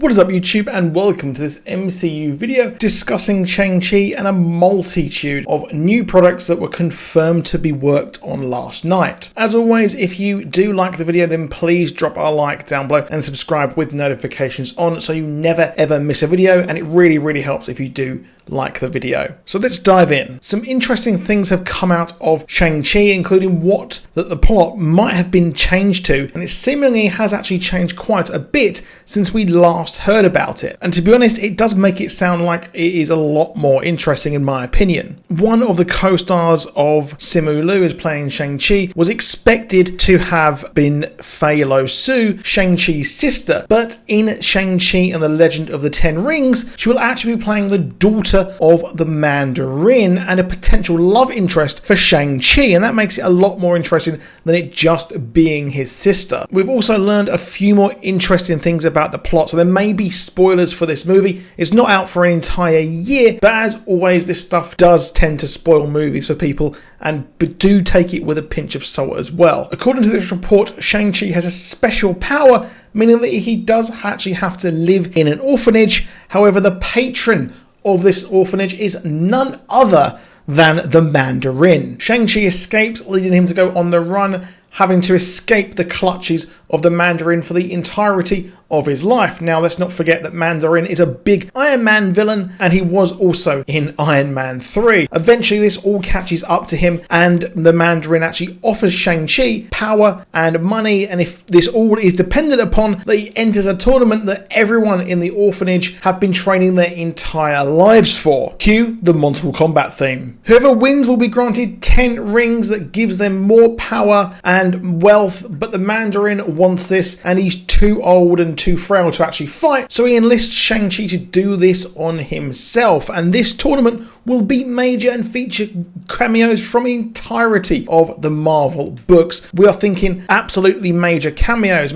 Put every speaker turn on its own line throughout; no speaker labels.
What is up YouTube, and welcome to this MCU video discussing Shang-Chi and a multitude of new products that were confirmed to be worked on last night. As always, if you do like the video, then please drop a like down below and subscribe with notifications on so you never ever miss a video, and it really helps if you do like the video. So let's dive in. Some interesting things have come out of Shang-Chi, including what that the plot might have been changed to, and it seemingly has actually changed quite a bit since we last heard about it. And to be honest, it does make it sound like it is a lot more interesting in my opinion. One of the co-stars of Simu Liu is playing Shang-Chi was expected to have been Fei Lo Su, Shang-Chi's sister, but in Shang-Chi and the Legend of the Ten Rings, she will actually be playing the daughter of the Mandarin and a potential love interest for Shang-Chi, and that makes it a lot more interesting than it just being his sister. We've also learned a few more interesting things about the plot, so there may be spoilers for this movie. It's not out for an entire year, but as always, this stuff does tend to spoil movies for people, and do take it with a pinch of salt as well. According to this report, Shang-Chi has a special power, meaning that he does actually have to live in an orphanage. However, the patron of this orphanage is none other than the Mandarin. Shang-Chi escapes, leading him to go on the run, having to escape the clutches of the Mandarin for the entirety of his life. Now, let's not forget that Mandarin is a big Iron Man villain, and he was also in Iron Man 3. Eventually, this all catches up to him, and the Mandarin actually offers Shang-Chi power and money, and if this all is dependent upon that he enters a tournament that everyone in the orphanage have been training their entire lives for. Cue the Mortal Kombat theme. Whoever wins will be granted 10 rings that gives them more power and wealth, but the Mandarin wants this, and he's too old and too frail to actually fight, so he enlists Shang-Chi to do this on himself, and this tournament will be major and feature cameos from the entirety of the Marvel books. We are thinking absolutely major cameos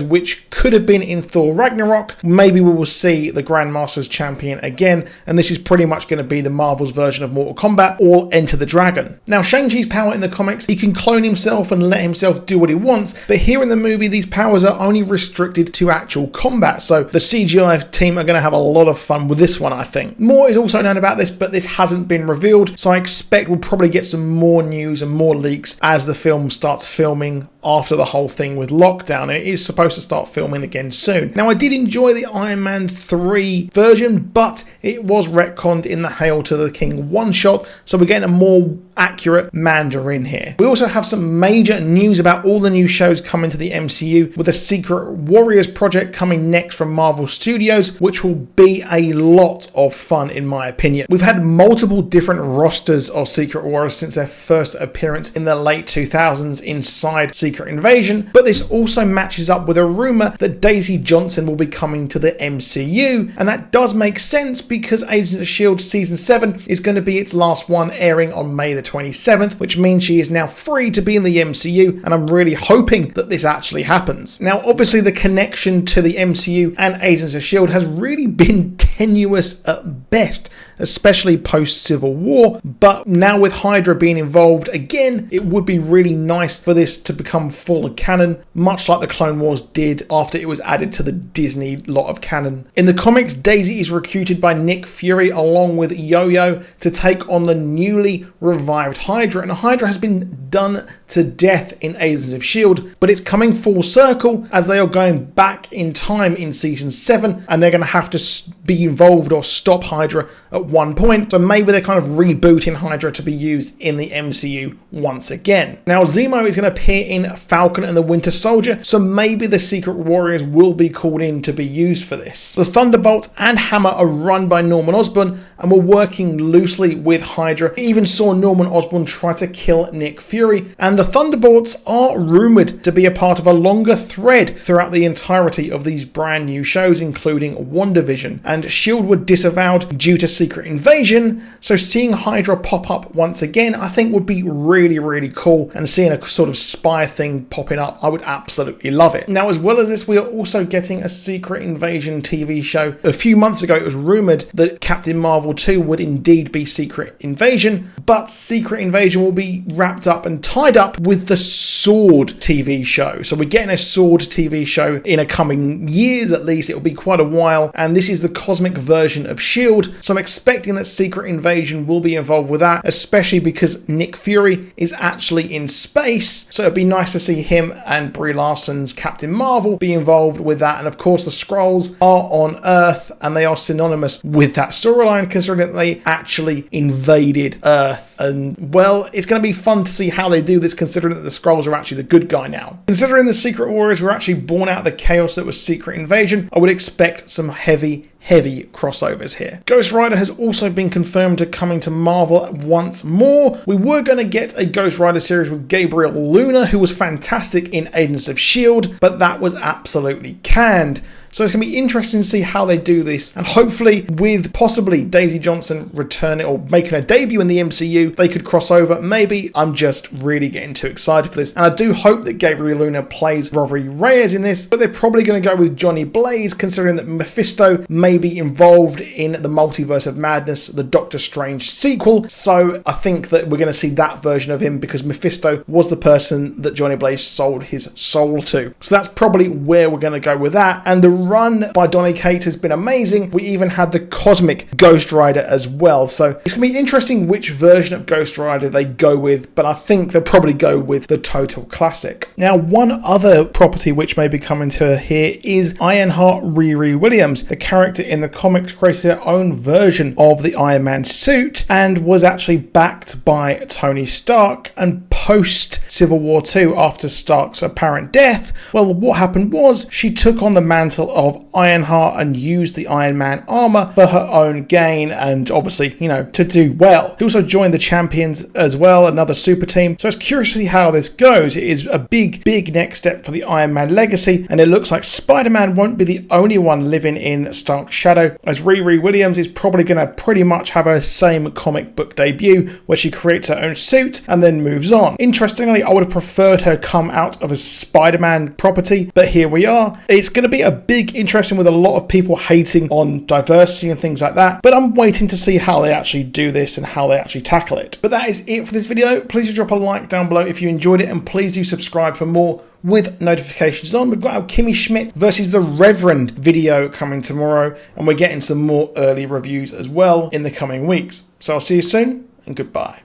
which could have been in Thor Ragnarok. Maybe we will see the Grandmaster's champion again, and this is pretty much going to be the Marvel's version of Mortal Kombat or Enter the Dragon. Now, Shang-Chi's power in the comics, he can clone himself and let himself do what he wants, but here in the movie, these powers are only restricted to actual combat, so the CGI team are going to have a lot of fun with this one, I think. More is also known about this, but this hasn't been revealed, so I expect we'll probably get some more news and more leaks as the film starts filming after the whole thing with lockdown, and it is supposed to start filming again soon. Now, I did enjoy the Iron Man 3 version, but it was retconned in the Hail to the King one-shot, so we're getting a more accurate Mandarin here. We also have some major news about all the new shows coming to the MCU, with a Secret Warriors project coming next from Marvel Studios, which will be a lot of fun in my opinion. We've had multiple different rosters of Secret Warriors since their first appearance in the late 2000s inside Secret Invasion, but this also matches up with a rumor that Daisy Johnson will be coming to the MCU, and that does make sense because Agents of S.H.I.E.L.D. Season 7 is going to be its last one, airing on May the 27th, which means she is now free to be in the MCU, and I'm really hoping that this actually happens. Now, obviously, the connection to the MCU and Agents of S.H.I.E.L.D. has really been tenuous at best, especially post-Civil War, but now with Hydra being involved again, it would be really nice for this to become full canon, much like the Clone Wars did after it was added to the Disney lot of canon. In the comics, Daisy is recruited by Nick Fury along with Yo-Yo to take on the newly revived Hydra, and Hydra has been done to death in Agents of S.H.I.E.L.D., but it's coming full circle as they are going back in time in Season 7, and they're going to have to be involved or stop Hydra at one point, so maybe they're kind of rebooting Hydra to be used in the MCU once again. Now, Zemo is going to appear in Falcon and the Winter Soldier, so maybe the Secret Warriors will be called in to be used for this. The Thunderbolt and Hammer are run by Norman Osborn and were working loosely with Hydra. We even saw Norman Osborn try to kill Nick Fury, and the Thunderbolts are rumoured to be a part of a longer thread throughout the entirety of these brand new shows, including WandaVision. And S.H.I.E.L.D. were disavowed due to Secret Invasion, so seeing Hydra pop up once again I think would be really, really cool, and seeing a sort of spy thing popping up, I would absolutely love it. Now, as well as this, we are also getting a Secret Invasion TV show. A few months ago it was rumoured that Captain Marvel 2 would indeed be Secret Invasion, but Secret Invasion will be wrapped up and tied up with the Sword TV show. So we're getting a Sword TV show in a coming years at least. It'll be quite a while, and this is the cosmic version of S.H.I.E.L.D. So I'm expecting that Secret Invasion will be involved with that, especially because Nick Fury is actually in space. So it'd be nice to see him and Brie Larson's Captain Marvel be involved with that. And of course the Skrulls are on Earth, and they are synonymous with that storyline, considering that they actually invaded Earth. And well, it's going to be fun to see how they do this, considering that the Skrulls are actually the good guy now. Considering the Secret Warriors were actually born out of the chaos that was Secret Invasion, I would expect some heavy crossovers here. Ghost Rider has also been confirmed to coming to Marvel once more. We were going to get a Ghost Rider series with Gabriel Luna, who was fantastic in Agents of S.H.I.E.L.D., but that was absolutely canned. So it's going to be interesting to see how they do this, and hopefully with possibly Daisy Johnson returning or making a debut in the MCU, they could cross over. Maybe I'm just really getting too excited for this, and I do hope that Gabriel Luna plays Robbie Reyes in this, but they're probably going to go with Johnny Blaze, considering that Mephisto may be involved in the Multiverse of Madness, the Doctor Strange sequel. So I think that we're going to see that version of him, because Mephisto was the person that Johnny Blaze sold his soul to. So that's probably where we're going to go with that. And the run by Donny Cates has been amazing. We even had the Cosmic Ghost Rider as well. So it's going to be interesting which version of Ghost Rider they go with, but I think they'll probably go with the Total Classic. Now, one other property which may be coming to here is Ironheart Riri Williams. The character in the comics created their own version of the Iron Man suit and was actually backed by Tony Stark, and post Civil War II, after Stark's apparent death, well, what happened was she took on the mantle of Ironheart and used the Iron Man armor for her own gain, and obviously, you know, to do well. She also joined the Champions as well, another super team. So it's curious to see how this goes. It is a big next step for the Iron Man legacy, and it looks like Spider-Man won't be the only one living in Stark's shadow, as Riri Williams is probably going to pretty much have her same comic book debut, where she creates her own suit and then moves on. Interestingly, I would have preferred her come out of a Spider-Man property, but here we are. It's going to be a big interesting with a lot of people hating on diversity and things like that, but I'm waiting to see how they actually do this and how they actually tackle it. But that is it for this video. Please do drop a like down below if you enjoyed it, and please do subscribe for more with notifications on. We've got our Kimmy Schmidt versus the Reverend video coming tomorrow, and we're getting some more early reviews as well in the coming weeks. So I'll see you soon, and goodbye.